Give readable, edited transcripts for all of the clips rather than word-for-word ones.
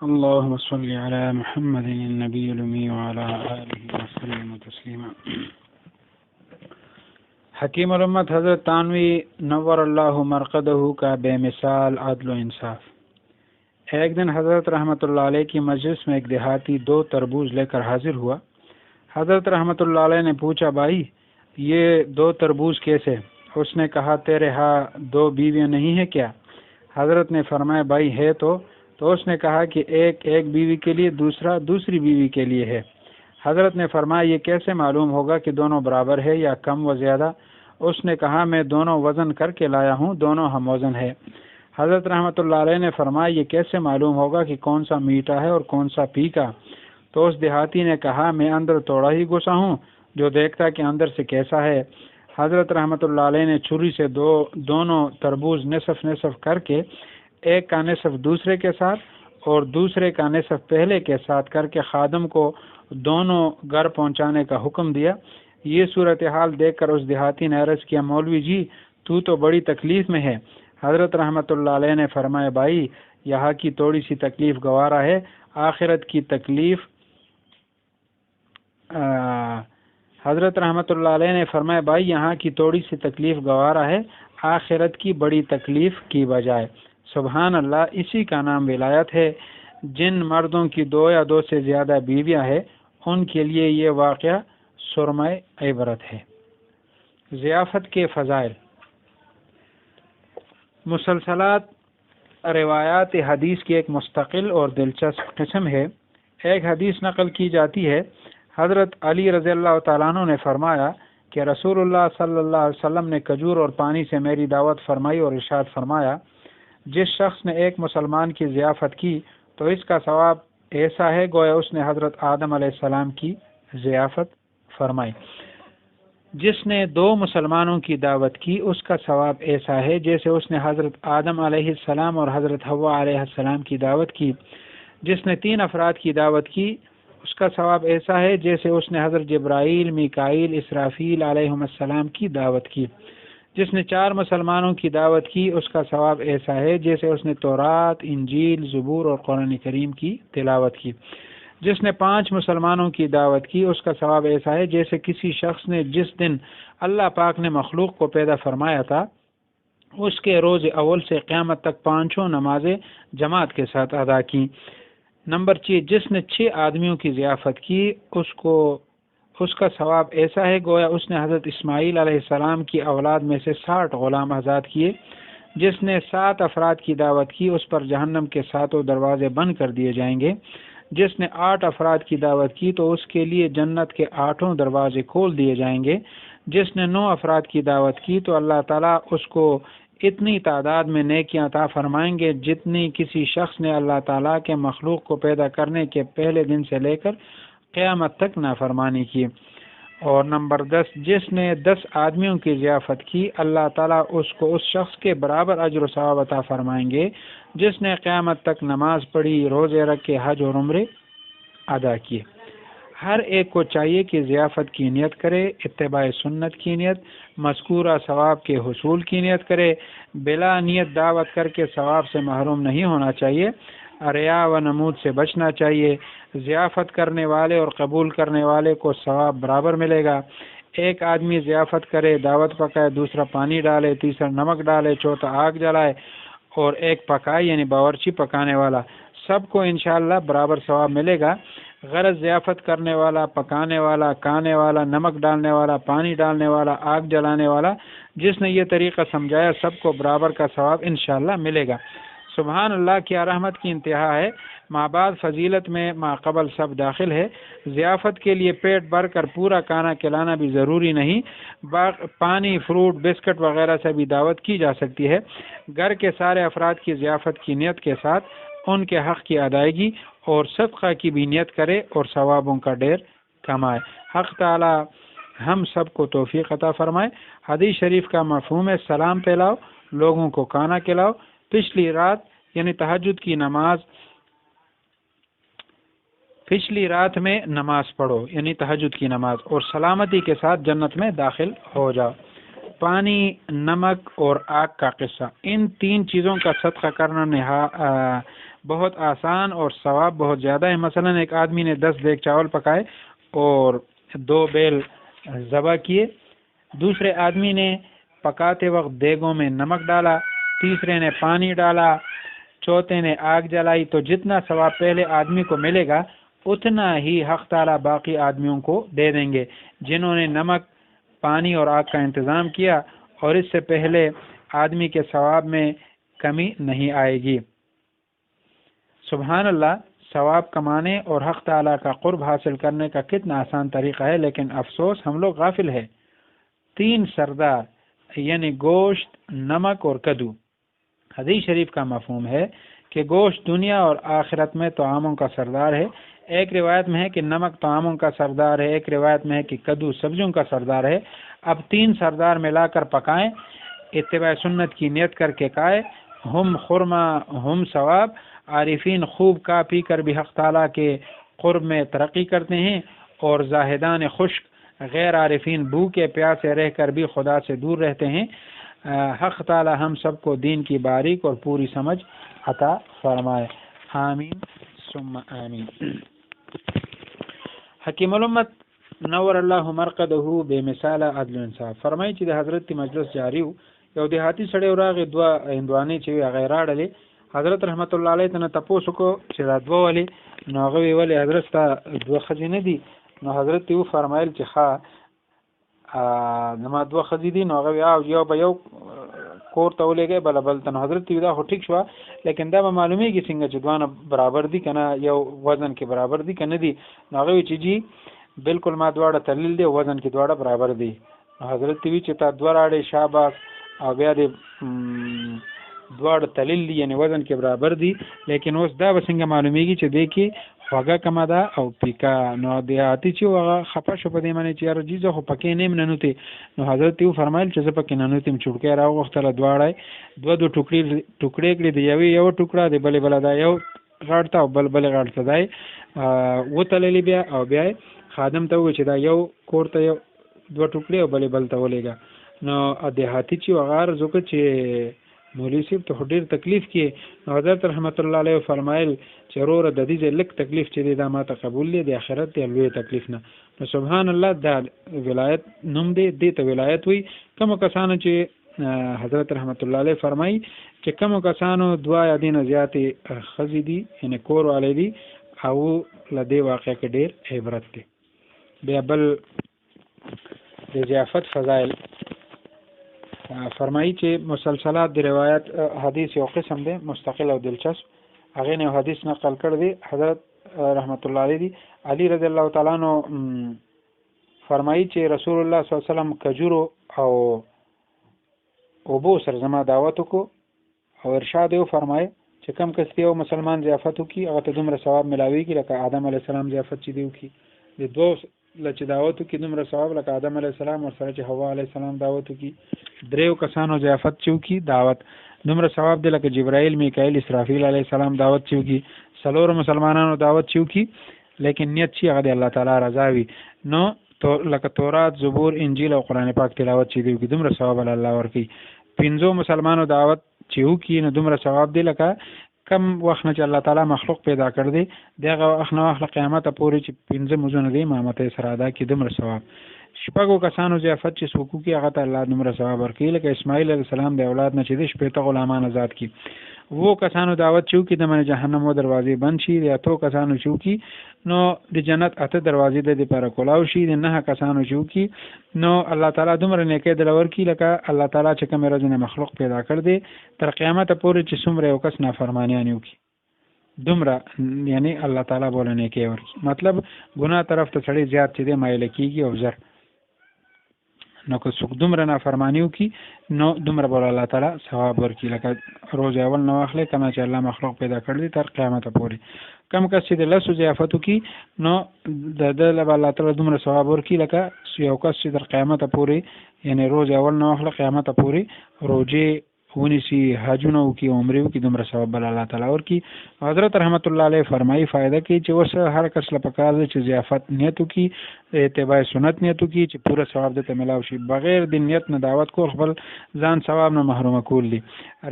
اللهم صل على محمد النبي الأمي وعلى آله وسلم تسلیما۔ حکیم الامت حضرت تانوی نور اللہ مرقدہ کا بے مثال عدل و انصاف۔ ایک دن حضرت رحمۃ اللہ علیہ کی مجلس میں ایک دیہاتی 2 تربوز لے کر حاضر ہوا۔ حضرت رحمۃ اللہ علیہ نے پوچھا، بھائی یہ 2 تربوز کیسے؟ اس نے کہا، تیرے ہاں 2 بیویاں نہیں ہیں کیا؟ حضرت نے فرمایا، بھائی ہے تو اس نے کہا کہ ایک بیوی کے لیے، دوسرا دوسری بیوی کے لیے ہے۔ حضرت نے فرمایا، یہ کیسے معلوم ہوگا کہ دونوں برابر ہے یا کم و زیادہ؟ اس نے کہا، میں دونوں وزن کر کے لایا ہوں، دونوں ہم وزن ہے۔ حضرت رحمۃ اللہ علیہ نے فرمایا، یہ کیسے معلوم ہوگا کہ کون سا میٹھا ہے اور کون سا پھیکا؟ تو اس دیہاتی نے کہا، میں اندر توڑا ہی گھسا ہوں جو دیکھتا کہ اندر سے کیسا ہے۔ حضرت رحمۃ اللہ علیہ نے چھری سے دونوں تربوز نصف نصف کر کے، ایک کا نصف دوسرے کے ساتھ اور دوسرے کا نصف پہلے کے ساتھ کر کے خادم کو دونوں گھر پہنچانے کا حکم دیا۔ یہ صورتحال دیکھ کر اس دیہاتی نے عرض کیا، مولوی جی تو بڑی تکلیف میں ہے۔ حضرت رحمۃ اللہ علیہ نے فرمایا، بھائی یہاں کی تھوڑی سی تکلیف گوارا ہے، آخرت کی تکلیف حضرت رحمۃ اللہ علیہ نے فرمایا، بھائی یہاں کی تھوڑی سی تکلیف گوارا ہے، آخرت کی بڑی تکلیف کی بجائے۔ سبحان اللہ، اسی کا نام ولایت ہے۔ جن مردوں کی 2 یا 2 سے زیادہ بیویاں ہیں، ان کے لیے یہ واقعہ سرمۂ عبرت ہے۔ ضیافت کے فضائل۔ مسلسلات روایات حدیث کی ایک مستقل اور دلچسپ قسم ہے۔ ایک حدیث نقل کی جاتی ہے، حضرت علی رضی اللہ تعالیٰ عنہ نے فرمایا کہ رسول اللہ صلی اللہ علیہ وسلم نے کھجور اور پانی سے میری دعوت فرمائی اور ارشاد فرمایا، جس شخص نے ایک مسلمان کی ضیافت کی تو اس کا ثواب ایسا ہے گویا اس نے حضرت آدم علیہ السلام کی ضیافت فرمائی۔ جس نے 2 مسلمانوں کی دعوت کی اس کا ثواب ایسا ہے جیسے اس نے حضرت آدم علیہ السلام اور حضرت حوا علیہ السلام کی دعوت کی۔ جس نے 3 افراد کی دعوت کی اس کا ثواب ایسا ہے جیسے اس نے حضرت جبرائیل، میکائیل، اسرافیل علیہم السلام کی دعوت کی۔ جس نے 4 مسلمانوں کی دعوت کی اس کا ثواب ایسا ہے جیسے اس نے تورات، انجیل، زبور اور قرآن کریم کی تلاوت کی۔ جس نے 5 مسلمانوں کی دعوت کی اس کا ثواب ایسا ہے جیسے کسی شخص نے جس دن اللہ پاک نے مخلوق کو پیدا فرمایا تھا اس کے روز اول سے قیامت تک 5 نمازیں جماعت کے ساتھ ادا کی۔ نمبر 6، جس نے 6 آدمیوں کی ضیافت کی اس کا ثواب ایسا ہے گویا اس نے حضرت اسماعیل علیہ السلام کی اولاد میں سے 60 غلام آزاد کیے۔ جس نے 7 افراد کی دعوت کی اس پر جہنم کے 7 دروازے بند کر دیے جائیں گے۔ جس نے 8 افراد کی دعوت کی تو اس کے لیے جنت کے 8 دروازے کھول دیے جائیں گے۔ جس نے 9 افراد کی دعوت کی تو اللہ تعالیٰ اس کو اتنی تعداد میں نیکیاں عطا فرمائیں گے جتنی کسی شخص نے اللہ تعالیٰ کے مخلوق کو پیدا کرنے کے پہلے دن سے لے کر قیامت تک نافرمانی کی۔ اور نمبر 10، جس نے 10 آدمیوں کی ضیافت کی اللہ تعالیٰ اس کو اس شخص کے برابر اجر و ثواب عطا فرمائیں گے جس نے قیامت تک نماز پڑھی، روزے رکھے، حج اور عمرے ادا کیے۔ ہر ایک کو چاہیے کہ ضیافت کی نیت کرے، اتباع سنت کی نیت، مذکورہ ثواب کے حصول کی نیت کرے، بلا نیت دعوت کر کے ثواب سے محروم نہیں ہونا چاہیے، ریا و نمود سے بچنا چاہیے۔ ضیافت کرنے والے اور قبول کرنے والے کو ثواب برابر ملے گا۔ ایک آدمی ضیافت کرے، دعوت پکائے، دوسرا پانی ڈالے، تیسرا نمک ڈالے، چوتھا آگ جلائے اور ایک پکائے یعنی باورچی پکانے والا، سب کو انشاءاللہ برابر ثواب ملے گا۔ غرض ضیافت کرنے والا، پکانے والا، کھانے والا، نمک ڈالنے والا، پانی ڈالنے والا، آگ جلانے والا، جس نے یہ طریقہ سمجھایا سب کو برابر کا ثواب انشاءاللہ ملے گا۔ سبحان اللہ، کیا رحمت کی انتہا ہے۔ ماں بعد فضیلت میں ما قبل سب داخل ہے۔ ضیافت کے لیے پیٹ بھر کر پورا کھانا کھلانا بھی ضروری نہیں، پانی، فروٹ، بسکٹ وغیرہ سے بھی دعوت کی جا سکتی ہے۔ گھر کے سارے افراد کی ضیافت کی نیت کے ساتھ ان کے حق کی ادائیگی اور صدقہ کی بھی نیت کرے اور ثوابوں کا ڈھیر کمائے۔ حق تعالی ہم سب کو توفیق عطا فرمائے۔ حدیث شریف کا مفہوم ہے، سلام پھیلاؤ، لوگوں کو کھانا کھلاؤ، پچھلی رات یعنی تہجد کی نماز، پچھلی رات میں نماز پڑھو یعنی تہجد کی نماز، اور سلامتی کے ساتھ جنت میں داخل ہو جاؤ۔ پانی، نمک اور آگ کا قصہ، ان 3 چیزوں کا صدقہ کرنا بہت آسان اور ثواب بہت زیادہ ہے. مثلا ایک آدمی نے 10 دیگ چاول پکائے اور 2 بیل ذبح کیے. دوسرے آدمی نے پکاتے وقت دیگوں میں نمک ڈالا, تیسرے نے پانی ڈالا, چوتھے نے آگ جلائی, تو جتنا ثواب پہلے آدمی کو ملے گا اتنا ہی حق تعالیٰ باقی آدمیوں کو دے دیں گے جنہوں نے نمک, پانی اور آگ کا انتظام کیا, اور اس سے پہلے آدمی کے ثواب میں کمی نہیں آئے گی. سبحان اللہ, ثواب کمانے اور حق تعالیٰ کا قرب حاصل کرنے کا کتنا آسان طریقہ ہے, لیکن افسوس ہم لوگ غافل ہیں. 3 سردار یعنی گوشت, نمک اور کدو. حدیث شریف کا مفہوم ہے کہ گوشت دنیا اور آخرت میں طعاموں کا سردار ہے. ایک روایت میں ہے کہ نمک طعاموں کا سردار ہے, ایک روایت میں ہے کہ کدو سبزیوں کا سردار ہے. اب 3 سردار ملا کر پکائیں, اتباع سنت کی نیت کر کے کھائیں. ہم خرما ہم ثواب. عارفین خوب کا پی کر بھی حق تعالیٰ کے قرب میں ترقی کرتے ہیں, اور زاہدان خشک غیر عارفین بھوکے پیاسے رہ کر بھی خدا سے دور رہتے ہیں. حق تعالیٰ ہم سب کو دین کی باریک اور پوری سمجھ عطا فرمائے. آمین ثم آمین. حکیم الامت نور اللہ مرقدہ بے مثال عدل انصاف فرمایي چې د حضرت مجلس جاری وو, یو دیهاتی سړی وراغې 2 هندوانې چې هغه راړلې. حضرت رحمت الله علیه ته تپوس وکړو چې دا 2 ولې, نو هغه ویلې حضرت ته 2 ښځې نه دي. نو حضرت یې فرمایل چې زما 2 ښځې دي. نو هغه یو به یو کور ته ولېږئ بله بل ته. نو حضرت یې دا خو ټیک شوه, لیکن دا به معلومیږي څنګه چې دوانه برابر دي که نه, یو وزن کې برابر دي که نه دي. نو هغه وی چې جی بالکل ما دواړه تلل دي, وزن کې دواړه برابر دي. نو حضرت وی چې تا 2 راړې شاباس, او بیا دې دواړه تلل دي یعنی وزن کې برابر دي, لیکن اوس دا به څنګه معلومیږي چې دې کې خوږه کمه ده او پیکا. نو دیهاتي چې هغه خفه شو په دې باندې چې یاره جي زه خو پکې نه یم ننوتې. نو حضرت یې فرمایل چې زه پکې ننوتې یم. چوټکی راوغوښتله, دواړه 2 ټوکړې کړې, د یوې یو ټوکړه, د بلې بله دا یو غاړ ته او بلې غاړ ته دا یې وتللې بیا, او بیا خادم ته وویل چې دا یو کور ته یو 2 ټوکړې او بلې بل ته ولېږه. نو دیهاتي چې هغه عرض وکړه چې مولوي صاحب ته ډېر تکلیف کې. نو حضرت رحمت الله علیه فرمایل چې وروره د دې ځای لږ تکلیف چې دی دا ما ته قبول دی, د آخرت دی لوی تکلیف نه. نو سبحان الله دا ولایت نوم دی, دې ته ولایت وي. کومو کسانو چې حضرت رحمت الله علیه فرمایي چې کومو کسانو 2 یا دینه زیاتې ښځې دي یعنی کور والی دي, او له دې واقع کې ډېر عبرت دی. بیا بل د ضیافت فضایل فرمایي چې مسلسلات د روایت حدیث یو قسم دی مستقل او دلچسپ. هغې نه یو حدیث نقل کړی دی حضرت رحمت الله علیه دی. علی رضی الله تعالی عنہ فرمایي چې رسول الله صلی الله علیه وسلم کجورو او اوبو سره زما دعوت وکړو, او ارشاد یې فرمایي چې کم کس یو مسلمان ضیافت وکړي هغه ته دومره ثواب ملاویږي لکه آدم علیه السلام ضیافت چې دی وکړي. د 2 لچ دعوت کی دومره ثواب لکه آدم علیه السلام ورسره چې حوا علیه السلام دعوت کی. 3 کسانو ضیافت چې وکړي دعوت دومره ثواب دی لکه جبرائیل, میکائیل, اسرافیل علیه السلام دعوت چې وکړي. 4 مسلمانانو دعوت چې وکړي, لیکن نیت چې هغه د الله تعالی رضا وي. نو لکه تورات, زبور, انجیل او قرآن پاک تلاوت چې دی وکړي دومره ثواب الله ورکوي. 5 مسلمانو دعوت چې وکړي نو دومره ثواب دی لکه کم وخت نه چې الله تعالی مخلوق پیدا کړ دی دغه وخت نه واخله قیامت پورې چې 5 مزونه دی امامت سره ادا کړي دومره ثواب. 6 کسانو ضیافت چې څوک کوي هغه ته الله دومره ثواب ورکوي لکه اسماعیل علیه السلام د اولاد نه چې دی 6 غلامان آزاد کړي. 2 کسانو دعوت چې وکړي د من جهنم و دروازې بند شي. د 8 کسانو چې وکړي نو د جنت 8 دروازې د لپاره کولاو شي. د 9 کسانو چې وکړي نو الله تعالی دومره نیکي دل ورکړي لکه الله تعالی چې کوم ورځ مخلوق پیدا کړ دی تر قیامت پورې چې څومره یو کس نافرمانیان وکړي دومره یعنی الله تعالی بوله نیکي ورکړي. مطلب ګناه طرف ته سړی زیات چې دی مایل کیږي او زر, نو که څوک دومره نافرمانی وکړي نو دومره بوله الله تعالی ثواب ورکړي لکه روز اول نه واخلې کنه چې الله مخلوق پیدا کړ دی تر قیامت پورې. کم کس چې د 10 ضیافت وکړي نو د له الله تعالی دومره ثواب ورکړي لکه یو کس چې تر قیامت پورې یعنی روز اول نه واخله قیامت پورې روزه ونیسی حجونه وکړي عمرې وکړي دومره ثواب بل الله تعالی ورکړي. حضرت رحمت الله علیه فرمایي فائدہ کې چې اوس هر کس له پکار دی چې ضیافت نیت وکړي، اتباع سنت نیت وکړي چې پوره ثواب دته ملاو شي. بغیر د نیت نه دعوت کول خپل ځان ثواب نه محروم کول دي.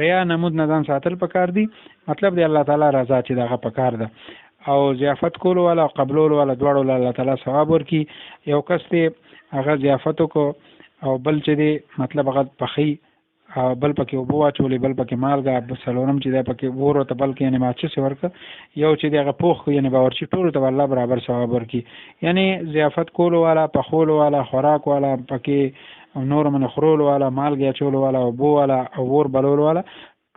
ریا نمود نه ځان ساتل پکار دي، مطلب دی الله تعالی رضا چې دغه پکار ده. او ضیافت کول والا او قبول والا دواړو الله تعالی ثواب ورکړي. یو کس ته هغه ضیافت کو او بل چې دی مطلب هغه پخی بل پکې اوبه واچولې، بل پکې مالګه، څلورم چې دی پکې اور ورته بل کې یعنې ماچس ورکړه، یو چې دی هغه پوخ یعنې باورچي، ټولو ته الله برابر ثواب ورکړي. یعنې ضیافت کولو والا، پخولو والا، خوراک والا، پکې نور من خورولو والا، مالګې اچولو والا، اوبو والا او اور بلولو والا،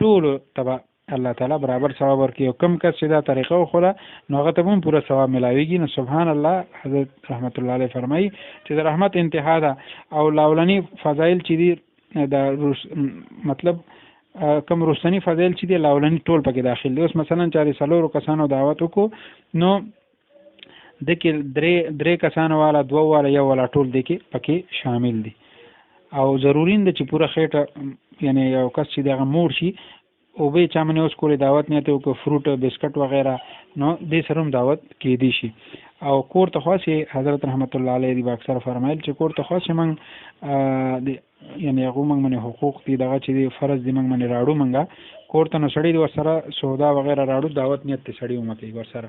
ټولو ته الله تعالی برابر ثواب ورکړي. او کم کس چې دا طریقه وخوله نو هغه ته هم پوره ثواب ملاویږي. نو سبحان الله، حضرت رحمت الله علیه فرمایي چې د رحمت انتها ده. او لاولنی فضایل چې دي دا مطلب کم رستنی فضایل چې دي لاولنی ټول پکې داخل دي. اوس مثلا چاري سلورو کسانو دعوت وکړو نو دکې درې کسانو والا، دوه والا، یو والا، ټول دکې پکې شامل دي. او ضروري ده چې پوره خېټه یعنی یو کس چې دغه مور شي او به چا منه اوس کولې دعوت نه ته کو فروټ بسکټ وغیرہ نو دې سره هم دعوت کې دي شي. او کور ته خاصه حضرت رحمت الله علیه دی اکثر فرمایل چې کور ته خاصه من یعنی هغه موږ منه حقوق دي دغه چې فرض دي موږ منه راړو منګه کور ته نو سړی ور سره سودا وغیرہ راړو دعوت نیت ته سړی ومکي ور سره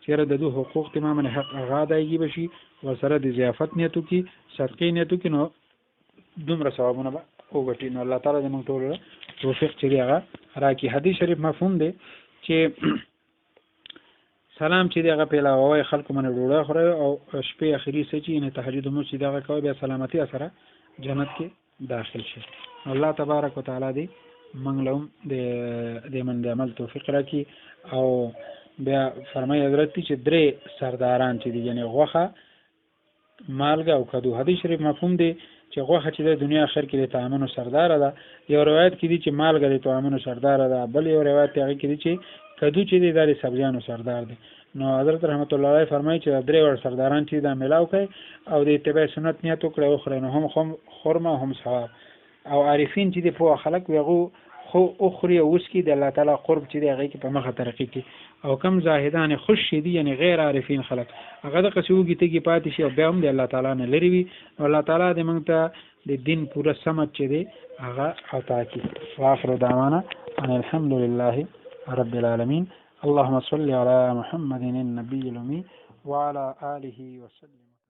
چیرې د دوه حقوق ته موږ منه حق غادایږي بشي ور سره د ضیافت نیتو کی صدقې نیتو کی نو دومره ثوابونه به وګټي. نو الله تعالی دې موږ ټول توفیق چې هغه راکړي. حدیث شریف مفهوم دی چې سلام چې دغه پیلا وای خلکو منه ډوړه خوري او شپې اخري سې چې نه تهجد مو چې دغه کوي بیا سلامتی سره جنت کې داخل شي. الله تبارک وتعالى دې موږ لهم د من د عمل توفیق راکړي. او بیا فرمایي حضرت چې درې سرداران چې دي یعنی غوخه، مالګه او کدو. حدیث شریف مفهوم دی چې غوښه چې د دنیا آخر کې د طعامونو سردار ده. یو روایت کې دي چې مالګه د طعامونو سردار ده، بل یو روایت هغه کې دي چې کدو چې د سبزیانو سردار دی. نو حضرت رحمت الله علیه فرمایي چې درې ور سرداران چې دا ملاو کوي او د اتباع سنت نیت وکړي او خوري نو هم خرمه هم ثواب. او عارفین چې د په خلق ویغو خو اخري او وسکی د الله تعالی قرب چې دی هغه کې په مخه طریقې کې. او کم زاهدان خوش دي یعنی غیر عارفین خلق هغه د قصوږي ته کې پاتې شي او بیا هم د الله تعالی نه لري وي. الله تعالی دې موږ ته د دین پوره سمج چې دی هغه عطا کړي. واخر دعوانا ان الحمد لله رب العالمين. اللهم صل على محمد النبي الأمي وعلى آله وسلم.